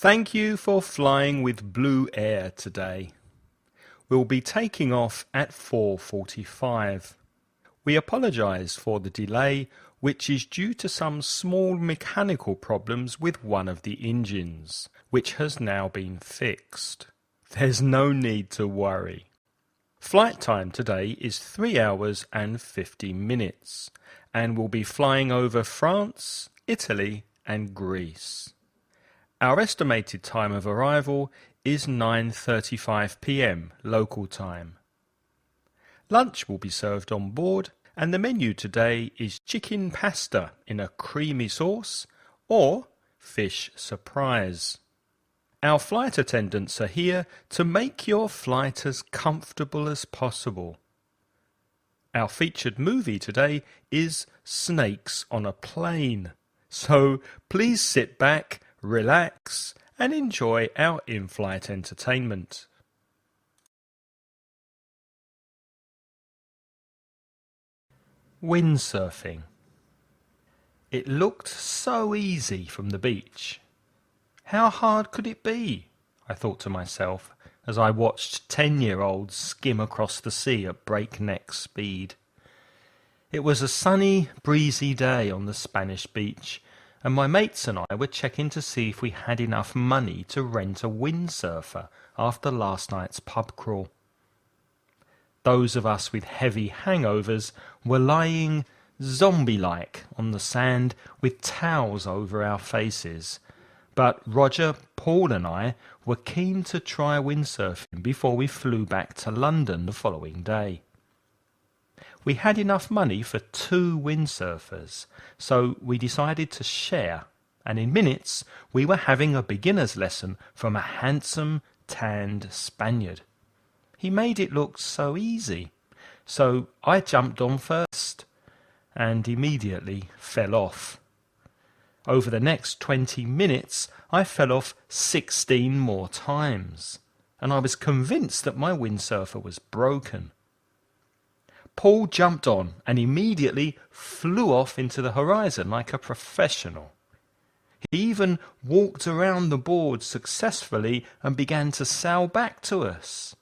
Thank you for flying with Blue Air today. We'll be taking off at 4:45. We apologise for the delay, which is due to some small mechanical problems with one of the engines, which has now been fixed. There's no need to worry. Flight time today is 3 hours and 50 minutes, and we'll be flying over France, Italy and Greece. Our estimated time of arrival is 9:35 p.m. local time. Lunch will be served on board, and the menu today is chicken pasta in a creamy sauce or fish surprise. Our flight attendants are here to make your flight as comfortable as possible. Our featured movie today is Snakes on a Plane, so please sit back, relax and enjoy our in-flight entertainment. Windsurfing. It looked so easy from the beach. How hard could it be? I thought to myself as I watched 10-year-olds skim across the sea at breakneck speed. It was a sunny, breezy day on the Spanish beach, and my mates and I were checking to see if we had enough money to rent a windsurfer after last night's pub crawl. Those of us with heavy hangovers were lying zombie-like on the sand with towels over our faces, but Roger, Paul and I were keen to try windsurfing before we flew back to London the following day. We had enough money for 2 windsurfers, so we decided to share, and in minutes we were having a beginner's lesson from a handsome, tanned Spaniard. He made it look so easy, so I jumped on first, and immediately fell off. Over the next 20 minutes I fell off 16 more times, and I was convinced that my windsurfer was broken. Paul jumped on and immediately flew off into the horizon like a professional. He even walked around the board successfully and began to sail back to us.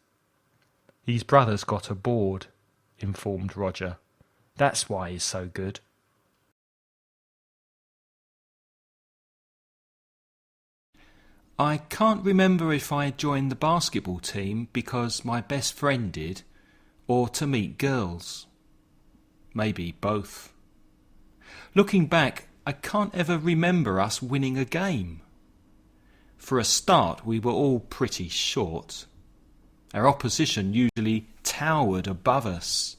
His brother's got a board, informed Roger. That's why he's so good. I can't remember if I joined the basketball team because my best friend did, or to meet girls. Maybe both. Looking back, I can't ever remember us winning a game. For a start, we were all pretty short. Our opposition usually towered above us.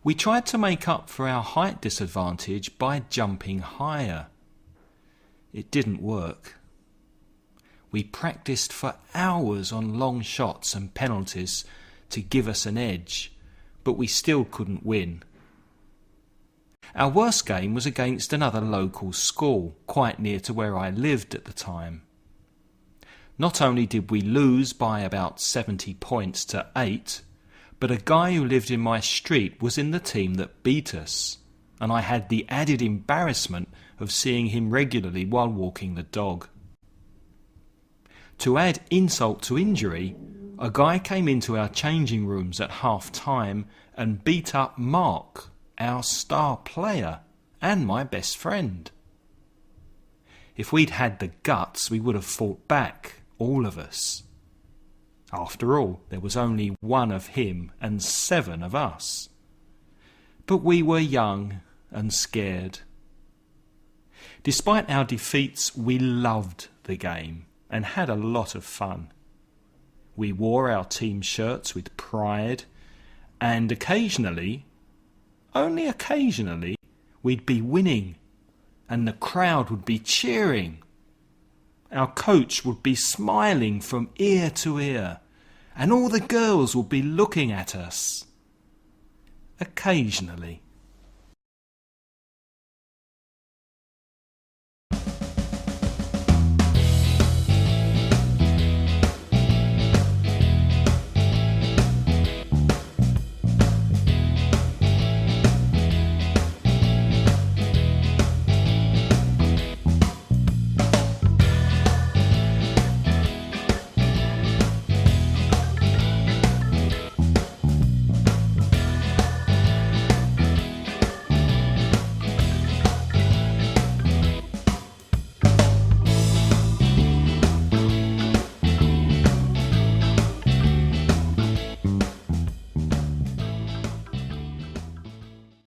We tried to make up for our height disadvantage by jumping higher. It didn't work. We practiced for hours on long shots and penalties to give us an edge, but we still couldn't win. Our worst game was against another local school, quite near to where I lived at the time. Not only did we lose by about 70 points to 8, but a guy who lived in my street was in the team that beat us, and I had the added embarrassment of seeing him regularly while walking the dog. To add insult to injury, a guy came into our changing rooms at half-time and beat up Mark, our star player, and my best friend. If we'd had the guts, we would have fought back, all of us. After all, there was only 1 of him and 7 of us. But we were young and scared. Despite our defeats, we loved the game and had a lot of fun. We wore our team shirts with pride, and occasionally, only occasionally, we'd be winning, and the crowd would be cheering. Our coach would be smiling from ear to ear, and all the girls would be looking at us. Occasionally.